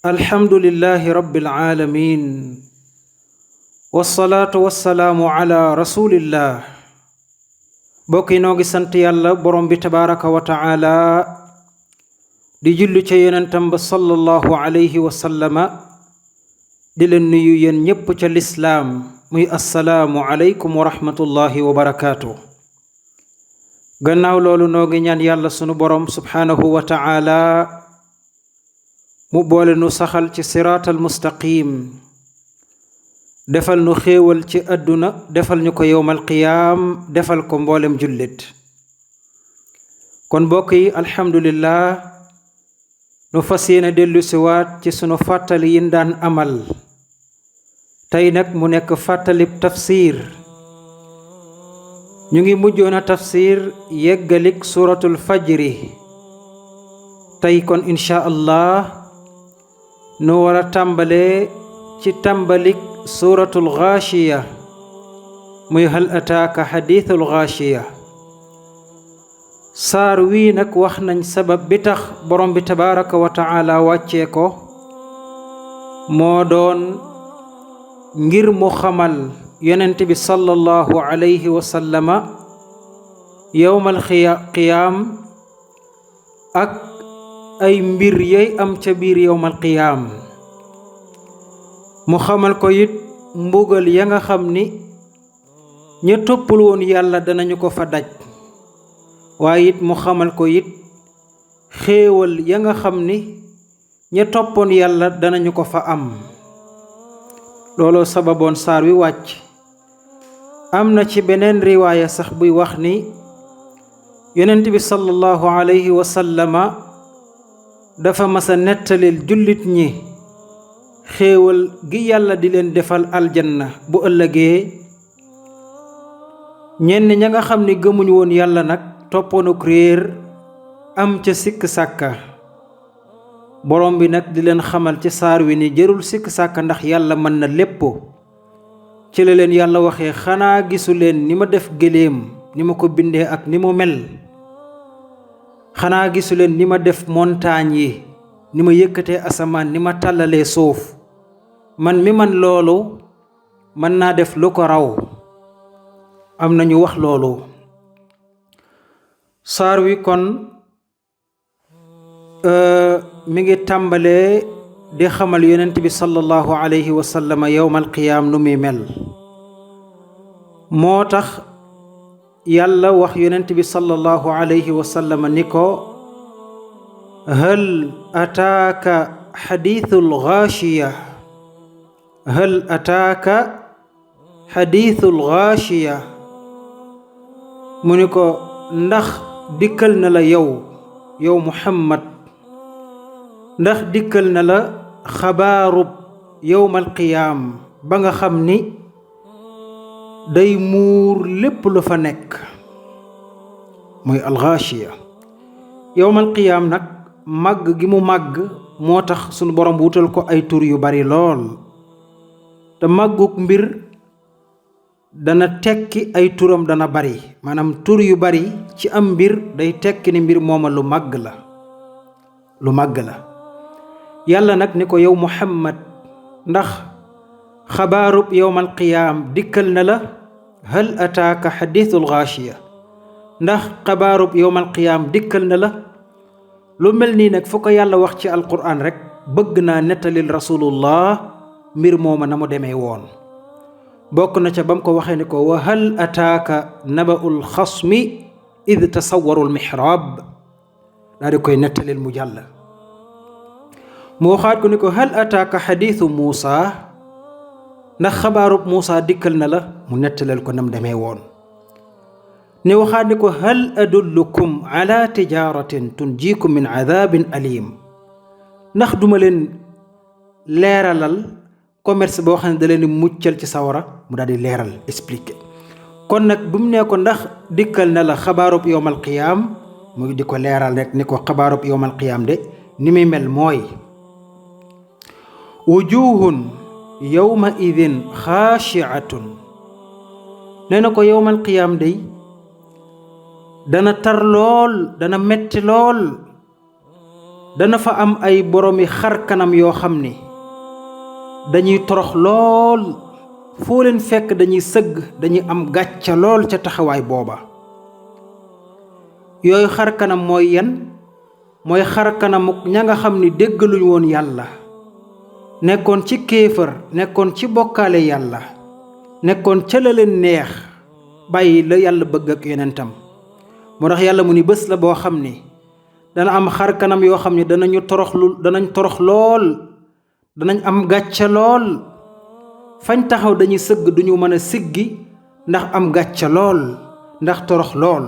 alhamdulillahi rabbil alamin wassalaatu wassalaamu ala rasulillah. bokk yi noo ngi sant yàlla borom bi tabaraka wa taala di jullu ca yonentam ba sallallahu alayhi wa sallama di leen nuyu yéen ñépp ca lislaam muy assalaamu aleykum wa rahmatullahi wa barakaatu. gannaaw loolu noo ngi ñaan yàlla sunu borom subhaanahu wa taala mu boole nu saxal ci siraatal mustaqim, defal nu xéewal ci àdduna, defal ñu ko yowmal qiyaam, defal ko mboolem jullit. kon mbokk yi alhamdulillah nu fas yéene dellu siwaat ci sunu fàttali yin daan amal. tey nag mu nekk fàttalib tafsir. ñu ngi mujjoon a tafsir yeggalik suratul fajri. tey kon insha allah nu war a tàmbalee ci tàmbalik suratul gaashiya, muy hal ataaka xadiisul gaashiya. saar wii nag wax nañ sabab bi tax borom bi tabaraka wa taala wàccee ko, moo doon ngir mu xamal yonent bi sallallahu alayhi wa sallama yowmal qiyaam ak ay mbir yey am ca biir yowmal qiyaam. mu xamal ko it mbugal ya nga xam ni ña toppul woon yàlla danañu ko fa daj, waaye it mu xamal ko it xéewal ya nga xam ni ña toppoon yàlla danañu ko fa am. looloo sababoon saar wi wàcc. am na ci beneen riwaaya sax buy wax ni yonent bi sallallahu alayhi wa sallama dafa masa nettalil jullit ñi xéewal gi yàlla di leen defal aljanna bu ëllëgee. ñenn ña nga xam ni gëmuñu woon yàlla nag toppoonuk réer am ca sikk sàkka. borom bi nag di leen xamal ci saar wi ni jërul sikk sàkka ndax yàlla mën na lépp. ci la leen yàlla waxee xanaa gisu leen ni ma def gëléem ni ma ko bindee ak ni mu mel. xanaa gisu leen ni ma def montagne yi, ni ma yëkkatee asamaan, ni ma tàllalee suuf. man mi man loolu mën naa def lu ko raw. am nañu wax loolu. saar wi kon mi ngi tàmbalee di xamal yonent bi sallallahu alayhi wa sallam yowmal qiyaam nu muy mel. moo tax yàlla wax yonent bi sallallahu alayhi wa sallam ni ko hal ataaka xadiisul gaashiya, hal ataaka xadiisul gaashiya. mu ni ko ndax dikkal na la yow Muhammad, ndax dikkal na la xabaarub yowmal qiyaam ba nga xam ni day muur lépp lu fa nekk, mooy alxaashiya. yowmal qiyaam nag màgg gi mu màgg moo tax sunu borom wutal ko ay tur yu bari lool. te màgguk mbir dana tekki ay turam dana bari, maanaam tur yu bari ci am mbir day tekki ni mbir mooma lu màgg la, lu màgg la. yàlla nag ni ko yow Muhammad, ndax xabaarub yowmal qiyaam dikkal na la. hal ataaka xadiisul gaashiya, ndax xabaarub yowmal qiyaam dikkal na la. lu mel nii nag fu ko yàlla wax ci alquraan rek bëgg naa nettalil rasulullah mbir mooma na mu demee woon. bokk na ca ba mu ko waxee ni ko wa hal ataaka naba'ul xasmi id tasawwarul mihraab, daa di koy nettalil mu jàll. mu waxaat ko ni ko hal ataaka xadiisu Muusa, ndax xabaarub Muusa dikkal na la. mu nettaleel ko nam demee woon. ne waxaat ni ko hal adullukum ala tijaaratin tunjiikum min adaabin aliim, ndax duma leen leeralal commerce boo xam ne da leen di muccal ci sawara. mu daal di leeral expliquer. kon nag bu mu nee ko ndax dikkal na la xabaarub yowmal qiyaam, mu di ko leeral rek ni ko xabaarub yowmal qiyaam de ni muy mel mooy wujuhun yowma idin xaashiatun. nee na ko yowmal qiyaam day dana tar lool, dana metti lool. dana fa am ay boroomi xar kanam yoo xam ni dañuy torox lool, foo leen fekk dañuy sëgg, dañuy am gàcca lool ca taxawaay booba. yooyu xar kanam mooy yan? mooy xar kanamuk ña nga xam ni déggaluñ woon yàlla, nekkoon ci kéefër, nekkoon ci bokkaale yàlla, nekkoon ca la leen neex, bàyyi la yàlla bëgg ak yonentam. moo tax yàlla mu ni bés la boo xam ni dana am xar kanam yoo xam ni danañ torox lool, danañ am gàcca lool, fañ taxaw dañuy sëgg duñu mën a siggi ndax am gàcca lool, ndax torox lool.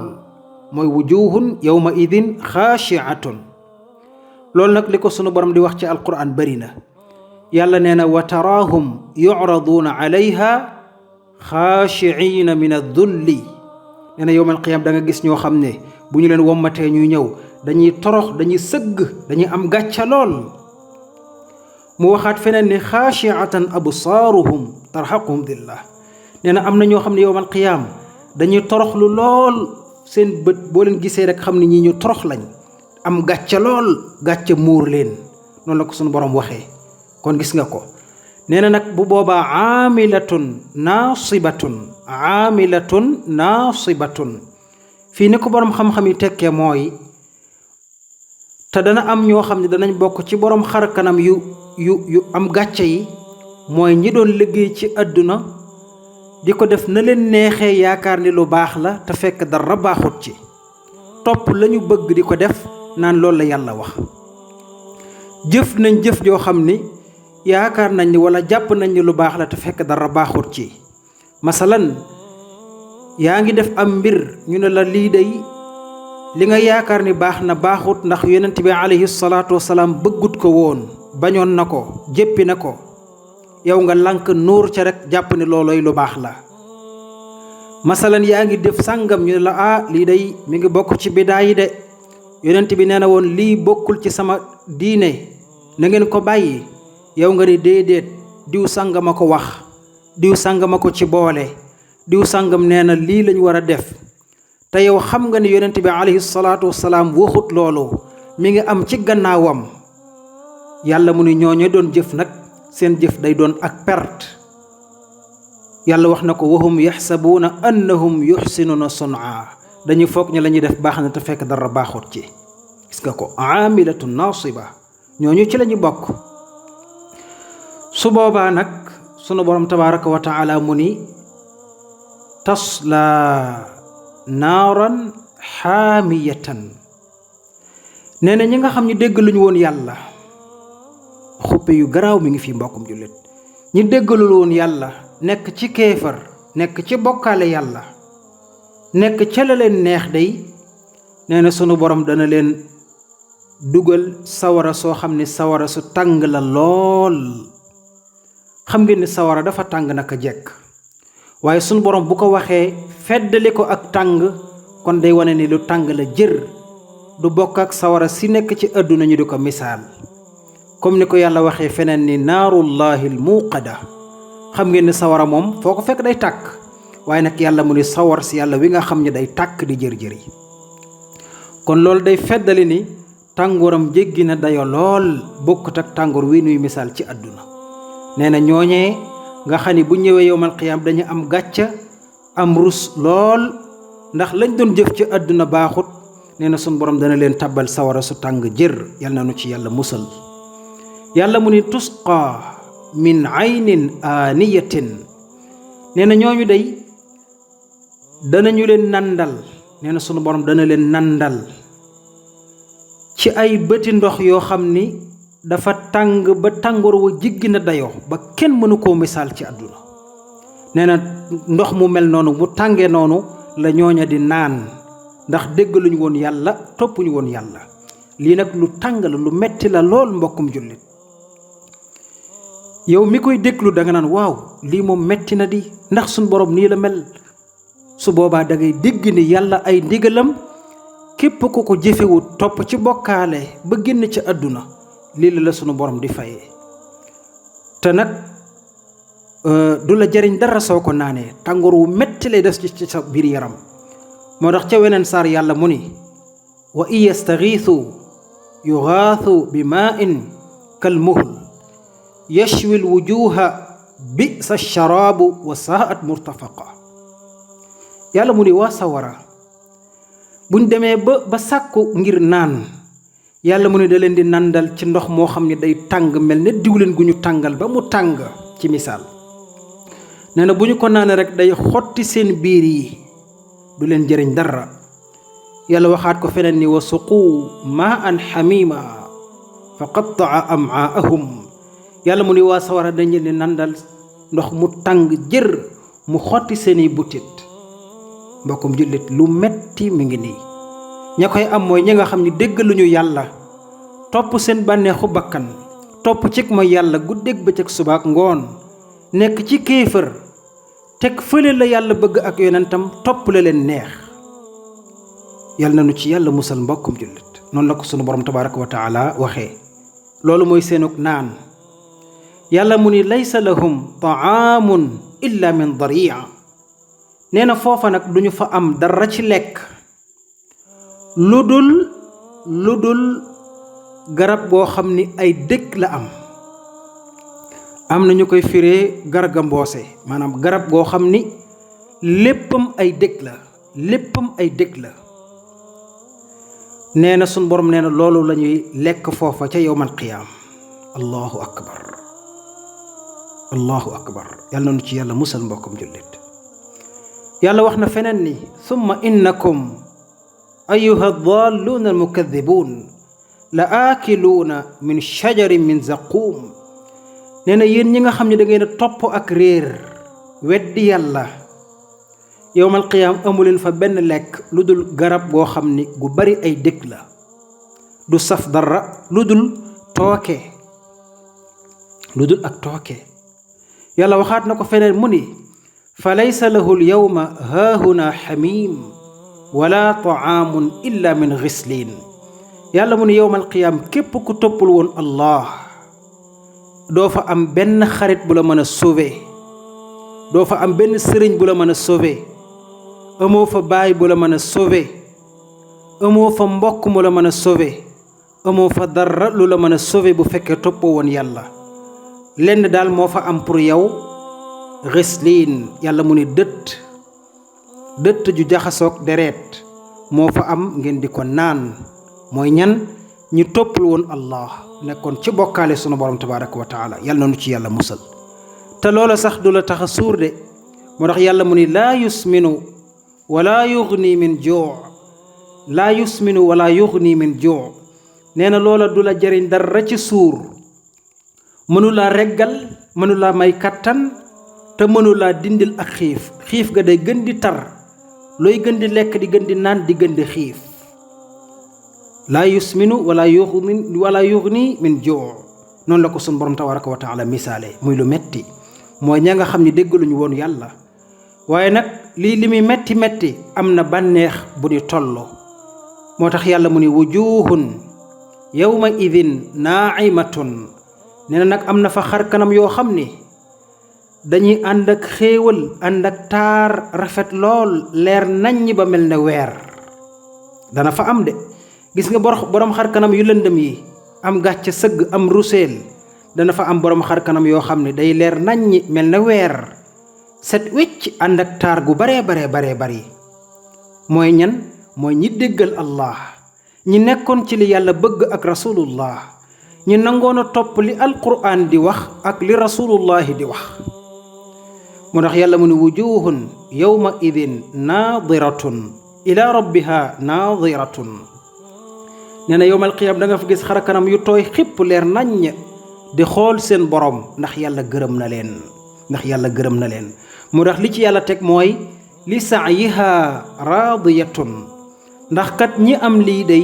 mooy wujuhun yawma idin xaashiatun. loolu nag li ko sunu borom di wax ci alquran bari na. yàlla nee na wa taraahum yucraduuna alayha xaashiciina min addulli. nee na yowmal qiyaam da nga gis ñoo xam ne bu ñu leen wommatee ñuy ñëw dañuy torox, dañuy sëgg, dañuy am gàcca lool. mu waxaat feneen ne xaashiatan absaaruhum tarhaquhum dillah. nee na am na ñoo xam ne yowmal qiyaam dañuy toroxlu lool, seen bët boo leen gisee rek xam ne ñii ñu torox lañ, am gàcca lool, gàcca muur leen. noonu la ko sunu borom waxee. kon gis nga ko. nee na nag bu boobaa aamilatun naasibatun. fii ni ko borom xam-xam yi tekkee mooy, te dana am ñoo xam ne danañ bokk ci borom xar kanam yu am gàcce yi, mooy ñi doon liggéey ci àdduna di ko def na leen neexee, yaakaar ni lu baax la te fekk dara baaxut ci, topp lañu bëgg di ko def naan loolu la yàlla wax. jëf nañ jëf joo xam ni yaakaar nañ ni wala jàpp nañ ni lu baax la te fekk dara baaxut ci. masalan, yaa ngi def am mbir ñu ne la lii day li nga yaakaar ni baax na baaxut ndax yonent bi alayhi salaatu wasalaam bëggut ko woon, bañoon na ko, jéppi na ko, yow nga lànk nuur ca rek jàpp ni looloy lu baax la. masalan, yaa ngi def sàngam ñu ne la lii day mi ngi bokk ci bidaa yi de, yonent bi nee na woon lii bokkul ci sama diine, na ngeen ko bàyyi. yow nga ni déedéet, diw sàngama ko wax, diw sàngama ko ci boole, diw sàngam nee na lii lañ war a def, te yow xam nga ni yonent bi alayhi salaatu wasalaam waxut loolu, mi ngi am ci gannaawam. yàlla mu ni ñooñu doon jëf nag seen jëf day doon ak perte. yàlla wax na ko wahum yaxsabuuna annahum yuxsinuuna sun'a. dañuy foog ñi la ñuy def baax na te fekk dara baaxut ci. gis nga ko, aamilatun naasiba. ñooñu ci la ñu bokk. su boobaa nag sunu borom tabaraka wa taala mu ni tasla naaran xaamiyatan. nee na ñi nga xam ñu dégg luñu woon yàlla, xuppe yu garaaw mi ngi fi mbokkum jullit. ñi déggalul woon yàlla, nekk ci kéefar, nekk ci bokkaale yàlla, nekk ca la leen neex day, nee na sunu borom dana leen dugal sawara soo xam ne sawara su tàng la lool. xam ngeen ni sawara dafa tàng naka jekk, waaye sunu borom bu ko waxee feddali ko ak tàng, kon day wane ni lu tàng la jër, du bokk ak sawara si nekk ci àdduna ñu di ko misaal. comme ni ko yàlla waxee feneen ni naarullahi almuqada. xam ngeen ni sawara moom foo ko fekk day tàkk, waaye nag yàlla mu ni sawar si yàlla wi nga xam ne day tàkk di jër-jër yi. kon loolu day feddali ni tàngooram jéggi na dayo lool, bokkut ak tàngoor wi nuy misaal ci àdduna. nee na ñooñee nga xam ni bu ñëwee yowmal qiyaam dañu am gàcca, am rus lool, ndax lañ doon jëf ci àdduna baaxut. nee na sun borom dana leen tabbal sawara su tàng jër, yal na nu ci yàlla musal. yàlla mu ni tusqa min aynin aaniyatin. nee na ñooñu day danañu leen nandal. nee na sunu borom dana leen nandal ci ay bëti ndox yoo xam ni dafa tàng ba tàngoor wa jiggi na dayoo ba kenn mënu koo misaal ci àdduna. nee na ndox mu mel noonu mu tàngee noonu la ñooña di naan, ndax déggaluñu woon yàlla, toppuñu woon yàlla. lii nag lu tàng la, lu metti la lool mbokkum jullit. yow mi koy déglu da nga naan waaw lii moom metti na di, ndax suñ borom nii la mel. su boobaa da ngay dégg ni yàlla ay ndigalam képp ku ko jëfewut, topp ci bokkaale ba génn ci àdduna, lii la sunu borom di fayee. te nag du la jariñ dara soo ko naanee, tàngoor wu metti lay des ci sa biir yaram. moo tax ca weneen saar yàlla mu ni wa in yastaxiisu yugaathu bi maa'in kalmuhl yashwi lwujuha bisa sharaabu wa saa'at murtafaqa. yàlla mu ni waa sawara buñ demee ba sàkku ngir naan, yàlla mu ne da leen di nandal ci ndox moo xam ne day tàng mel ne diwleen gu ñu tàngal ba mu tàng. ci misaal nee na bu ñu ko naanee rek day xotti seen biir yi, du leen jëriñ dara. yàlla waxaat ko feneen ni wa suquu maan xamima fa qattaa amaahum. yàlla mu ni waa sawara dañ leen di nandal ndox mu tàng jër mu xotti seeni butit. mbokkum jullit, lu metti mi ngi nii. ña koy am mooy ñi nga xam ni déggaluñu yàlla, topp seen bànneexu bakkan, topp cig mooy yàlla guddeeg bëccëg subaak ngoon, nekk ci kéefër, teg fële la yàlla bëgg ak yonentam, topp la leen neex. yàlla na nu ci yàlla musal mbokkum jullit. noonu la ko sunu borom tabaraka wa taala waxee. loolu mooy seenug naan. yàlla mu ni laysa lahum taamun illa min daria. nee na foofa nag duñu fa am dara ci lekk lu dul garab goo xam ni ay dëkk la am na ñu koy firee garga mboose, maanaam garab goo xam ni léppam ay dëkk la. nee na sun borom nee na loolu la ñuy lekk foofa ca yawmal qiyaam. allahu akbar yàlla na nu ci yàlla musal mbokkum jullit. yàlla wax na feneen ni summa innakum ayuha dalluuna almukadibuun la aakiluuna min shajarin min zaquum. nee na yéen ñi nga xam ne da ngeen a topp ak réer weddi yàlla, yowmal qiyaam amuleen fa benn lekk lu dul garab goo xam ni gu bari ay dëkk la, du saf dara lu dul ak tooke. yàlla waxaat na ko feneen mu ni fa laysa lahu lyawma haahuna xamim wala taamun illa min gislin. yàlla mu ni yowmal qiyaam képp ku toppul woon allah doo fa am benn xarit bu la mën a sauver, doo fa am benn sëriñ bu la mën a sauver, amoo fa baay bu la mën a sauver, amoo fa mbokk mu la mën a sauver, amoo fa dara lu la mën a sauver bu fekkee toppoo woon yàlla. lenn daal moo fa am pour yow, gislin. yàlla mu ni dëtt ju jaxasoog deret moo fa am, ngeen di ko naan. mooy ñan? ñi toppul woon allah, nekkoon ci bokkaale sunu borom tabaraka wa taala. yàlla na nu ci yàlla musal. te loola sax du la tax a suur de, moo tax yàlla mu ni laa yusminu wala yugni min juu. laa yusminu wala yugni min juu. nee na loola du la jëriñ dara ci suur, mënulaa reggal, mënulaa may kattan, te mënulaa dindil ak xiif ga day gën di tar, looy gën di lekk di gën di naan di gën di xiif. laa yusminu wala yugni min juu. noonu la ko sun borom tabaraka wa taala misaale, muy lu metti. mooy ña nga xam ni déggaluñu woon yàlla, waaye nag li muy metti am na bànneex bu di tollo. moo tax yàlla mu ni wujuhun yawma idin naimatun. nee na nag am na fa xar kanam yoo xam ni dañuy ànd ak xéewal, ànd ak taar, rafet lool, leer naññ ba mel ne weer. dana fa am de. gis nga borom xar kanam yu lëndëm yi am gàcce sëgg am ruseel, dana fa am borom xar kanam yoo xam ne day leer naññi mel ne weer, set wecc, ànd ak taar gu baree bari. mooy ñan? mooy ñi déggal allah, ñi nekkoon ci li yàlla bëgg ak rasulullah, ñi nangoon a topp li alquran di wax ak li rasulullahi di wax. moo tax yàlla mu ne wujuhun yawma idin naadiratun ila rabbiha naadiratun. nee na yowmal qiyaam da nga fa gis xar kanam yu tooy xipp leer naññ di xool seen borom, ndax yàlla gërëm na leen. moo tax li ci yàlla teg mooy li sa'yiha raadiyatun. ndax kat ñi am lii day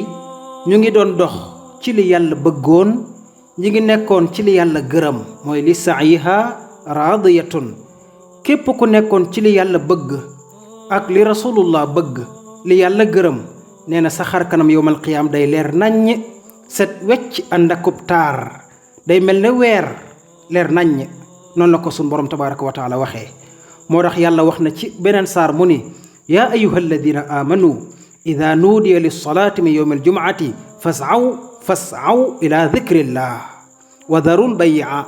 ñu ngi doon dox ci li yàlla bëggoon, ñi ngi nekkoon ci li yàlla gërëm. mooy li sa'yiha raadiyatun. képp ku nekkoon ci li yàlla bëgg ak li rasulullah bëgg, li yàlla gërëm, nee na sa xar kanam yowmal qiyaam day leer naññ, set wecc, ànd akub taar, day mel ne weer, leer naññ. noonu la ko sun borom tabaraka wa taala waxee. moo tax yàlla wax na ci beneen saar mu ni yaa ayuha alladina amanu ida nuudiya lilsalaati min yowmi aljumuati fas'aw fas'aw ila dhikrillah wa darul bay'a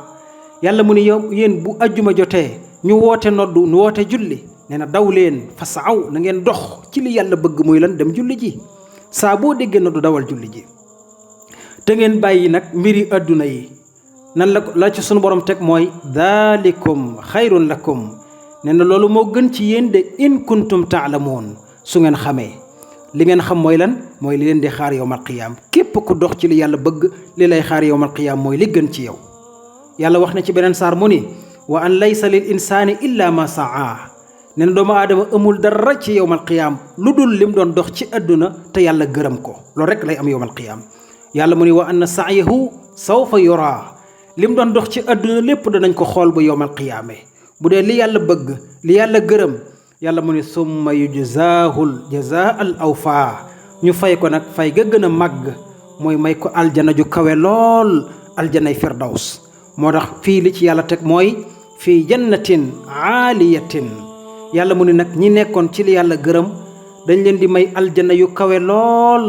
yàlla mu ni yow yéen bu ajjuma jotee ñu woote noddu ñu woote julli nee na daw leen fas'aw na ngeen dox ci li yàlla bëgg muy lan dem julli ji saa boo déggee noddu dawal julli ji te ngeen bàyyi nag mbiri adduna yi nan la ci sunu borom teg mooy daalikum xayrun lakum nee na loolu moo gën ci yéen de in kuntum taalamuun su ngeen xamee li ngeen xam mooy lan mooy li leen di xaar yowmal qiyaam képp ku dox ci li yàlla bëgg li lay xaar yowmal qiyaam mooy li gën ci yow yàlla wax na ci beneen saar mu ni wa an laysa lil insaani illa ma saa nee na doomu aadama amul dara ci yowmal qiyaam lu dul lim doon dox ci adduna te yàlla gërëm ko loolu rek lay am yowmal qiyaam yàlla mu ni wa anna sa'yahu sawfa yura lim doon dox ci adduna lépp danañ ko xool bu yowmal qiyaame bu dee li yàlla bëgg li yàlla gërëm yàlla mu ni summa yujzaahul jazaa al awfa ñu fay ko nag fay ga gën a màgg mooy may ko aljana ju kawe lool aljanay firdaws moo tax fii li ci yàlla teg mooy fii jannatin aaliyatin yàlla mu ni nag ñi nekkoon ci li yàlla gërëm dañ leen di may aljana yu kawe lool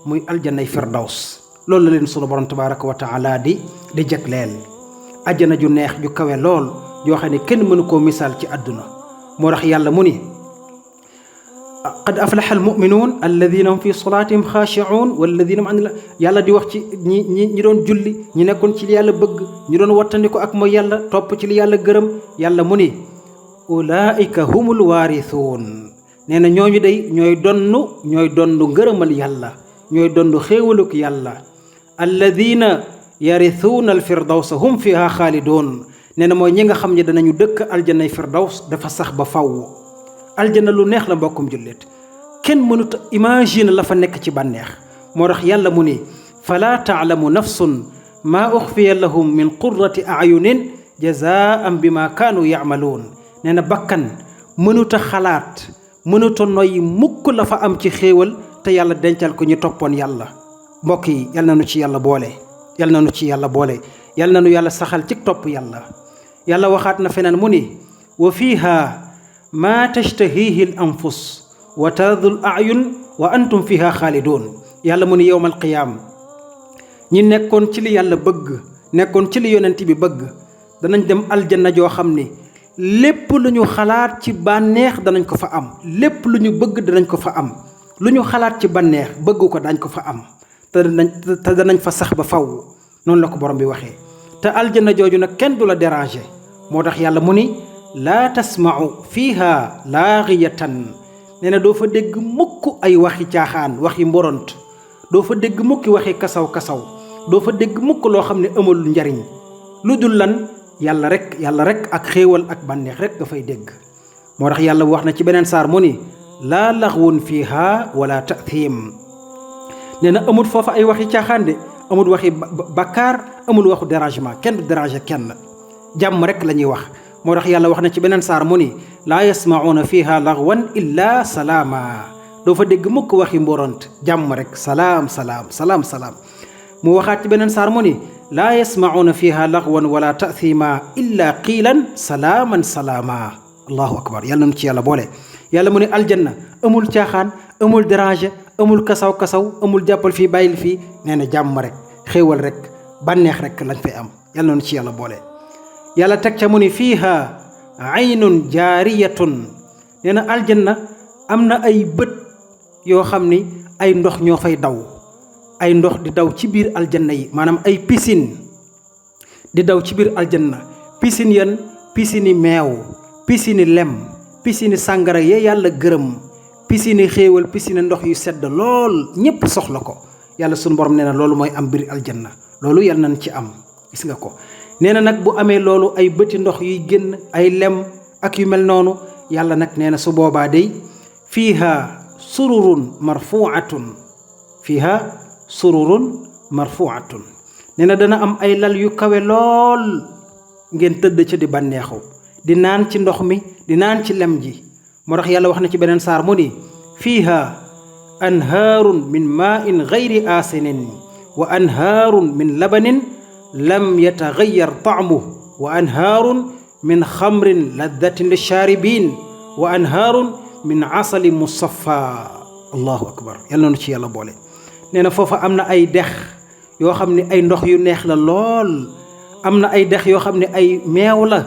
muy aljanay firdaws loolu la leen sunu borom tabaraka wa taala di jagleel ajjana ju neex ju kawe lool joo xam ne kenn mënu koo misaal ci àdduna moo tax yàlla mu ni qad aflaha almuminuun alladina hum fi salaatihim xaashicuun walladina hum an yàlla di wax ci ñi doon julli ñi nekkoon ci li yàlla bëgg ñi doon wattandiko ak mooy yàlla topp ci li yàlla gërëm yàlla mu ni ulaika humul waarithuun nee na ñooñu day ñooy donnu ngërëmal yàlla ñooy dondu xéewaluk yàlla alladina yarithuuna alfirdawsa hum fiha xaalidoon nee na mooy ñi nga xam ne danañu dëkk aljanay firdaws dafa sax ba faww aljana lu neex la mbokkum jullit kenn mënut imagine la fa nekk ci bànneex moo tax yàlla mu ni falaa taalamu nafsun maa uxfiya lahum min qurrati ayunin jazaan bi ma kaanu yacmaluun nee na bakkan mënuta xalaat mënuta noyyi mukk la fa am ci xéewal te yàlla dencal ko ñu toppoon yàlla mbokk yi yal na nu ci yàlla boole yal na nu ci yàlla boole yal na nu yàlla saxal ci topp yàlla yàlla waxaat na feneen mu ni wa fiiha maa tashtahihi l anfus wa taradu l ayun wa antum fiha xaalidoon yàlla mu ni yowmal qiyaam ñi nekkoon ci li yàlla bëgg nekkoon ci li yonent bi bëgg danañ dem aljanna joo xam ni lépp lu ñu xalaat ci bànneex danañ ko fa am lépp lu ñu bëgg danañ ko fa am lu ñu xalaat ci bànneex bëgg ko dañ ko fa am te danañ fa sax ba faw noonu la ko borom bi waxee te aljanna jooju nag kenn du la déranger moo tax yàlla mu ni laa tasma'u fiiha laaghiyatan nee na doo fa dégg mukk ay waxi caaxaan waxi mboront doo fa dégg mukki waxi kasaw-kasaw doo fa dégg mukk loo xam ne amul njariñ lu dul lan yàlla rek ak xéewal ak bànneex rek nga fay dégg moo tax yàlla wax na ci beneen saar mu ni laa laxwun fiiha wala ta'thim nee na amul foofa ay waxi caaxaan de amul waxi bakkaar amul waxu dérangement kenn du déranger kenn jàmm rek la ñuy wax moo tax yàlla wax na ci beneen saar mu ni laa yasma'uuna fiiha laxwan illa salaama doo fa dégg mukk waxi mboront jàmm rek salaam mu waxaat ci beneen saar mu ni laa yasma'uuna fiiha laxwan wala ta'thima illa qiilan salaaman salaama allahu akbar yàlla nu ci yàlla boole yàlla mu ne aljanna amul caaxaan amul déranger amul kasaw-kasaw amul jàppal fii bàyyil fii nee na jàmm rek xéewal rek bànneex rek lañ fay am yàlla nu ci yàlla boole yàlla teg ca mu ni fiiha aynun jaariyatun nee na aljanna am na ay bët yoo xam ni ay ndox ñoo fay daw ay ndox di daw ci biir aljanna yi maanaam ay piscine di daw ci biir aljanna piscine yan piscine meew piscine lem piscine sàngara yee yàlla gërëm piscine xéewal piscine ndox yu sedd lool ñépp soxla ko yàlla sunu borom nee na loolu mooy am biir aljanna loolu yàlla nañ ci am gis nga ko nee na nag bu amee loolu ay bëti ndox yuy génn ay lem ak yu mel noonu yàlla nag nee na su boobaa day fiiha sururun marfuatun nee na dana am ay lal yu kawe lool ngeen tëdd ca di bànneexu di naan ci ndox mi di naan ci lem ji moo tax yàlla wax na ci beneen saar mu ni fiiha anhaarun min maa'in gayri aasinin wa anhaarun min labanin lam yataxayyar taamuhu wa anhaarun min xamrin laddatin lishaaribin wa anhaarun min asali musaffa allahu akbar yàlla noonu ci yàlla boole nee na foofa am na ay dex yoo xam ne ay ndox yu neex la lool am na ay dex yoo xam ne ay meew la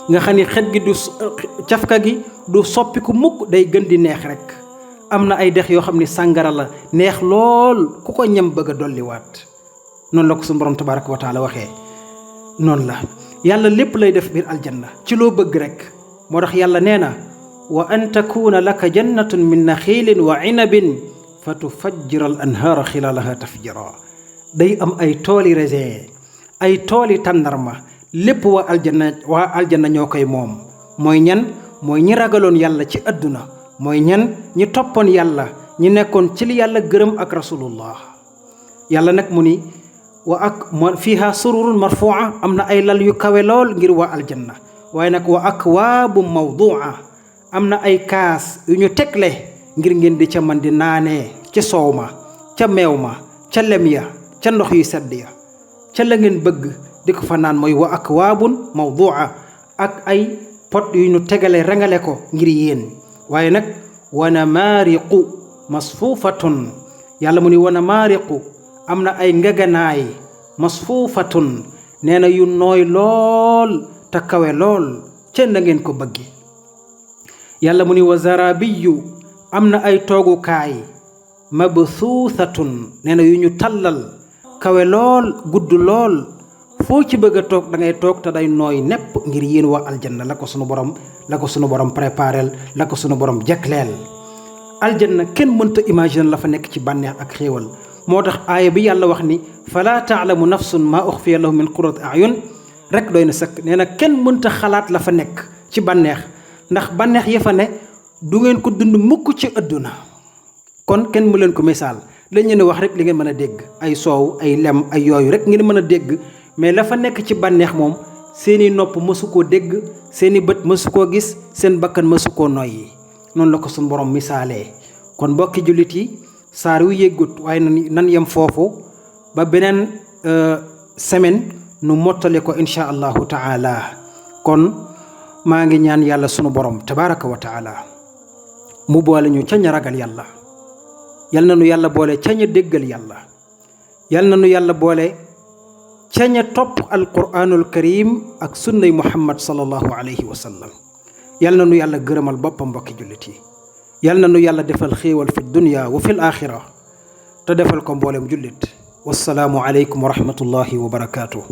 nga xam ni xet gi du cafka gi du soppiku mukk day gën di neex rek am na ay dex yoo xam ne sàngara la neex lool ku ko ñam bëgg a dolliwaat noonu la ko suñu borom tabaraka wa taala waxee noonu la yàlla lépp lay def biir aljanna ci loo bëgg rek moo tax yàlla nee na wa an takuna laka jannatun min naxiilin wa inabin fa tufajjira al anhaara xilaalaha tafjira day am ay tooli raisin ay tooli tàndarma lépp waa aljanna ñoo koy moom mooy ñan mooy ñi ragaloon yàlla ci àdduna mooy ñan ñi toppoon yàlla ñi nekkoon ci li yàlla gërëm ak rasulullah yàlla nag mu ni fiiha sururun marfu'a am na ay lal yu kawe lool ngir waa aljanna waaye nag wa akwaabu mawdu'a am na ay kaas yu ñu tegle ngir ngeen di ca man di naanee ca soow ma ca meew ma ca lem ya ca ndox yu sedd ya ca la ngeen bëgg di ko fa naan mooy wa akwaabun mawdu'a ak ay pot yu ñu tegale rangale ko ngir yéen waaye nag wa namaariqu masfuufatun yàlla mu ni wa namaariqu am na ay ngeganaay masfuufatun nee na yu nooy lool te kawe lool ca na ngeen ko bëggi yàlla mu ni wa zarabiyu am na ay toogukaay mabsuusatun nee na yu ñu tallal kawe lool gudd lool foo ci bëgg a toog da ngay toog te day nooy nepp ngir yéen waa aljanna la ko sunu borom préparel la ko sunu borom jagleel aljanna kenn mënta imaginer la fa nekk ci bànneex ak xéewal moo tax aaya bi yàlla wax ni falaa taalamu nafsun maa uxfiya lahum min qurrati ayun rek doy na sëkk nee na kenn mënta xalaat la fa nekk ci bànneex ndax bànneex ya fa ne du ngeen ko dund mukk ci àdduna kon kenn mu leen ko misaal lañ leen wax rek li ngeen mën a dégg ay soow ay lem ay yooyu rek ngeen mën a dégg mais la fa nekk ci bànneex moom seeni nopp mësu koo dégg seeni bët mësu koo gis seen bakkan mësu koo noyyi noonu la ko suñu borom misaalee kon mbokki jullit yi saar wu yéggut waaye nan yem foofu ba beneen semaine nu mottale ko insha allahu taala kon maa ngi ñaan yàlla sunu borom tabaraka wa taala mu boole ñu ca ña ragal yàlla yal na nu yàlla boole ca ña déggal yàlla yal na nu yàlla boole ca ña topp alquranul karim ak sunnay muhammad sallallahu alayhi wa sallam yal na nu yàlla gërëmal boppam mbokki jullit yi yal na nu yàlla defal xéewal fi dunya wa fil axira te defal ko mboolem jullit wassalaamu aleykum wa rahmatullahi wa barakaatuh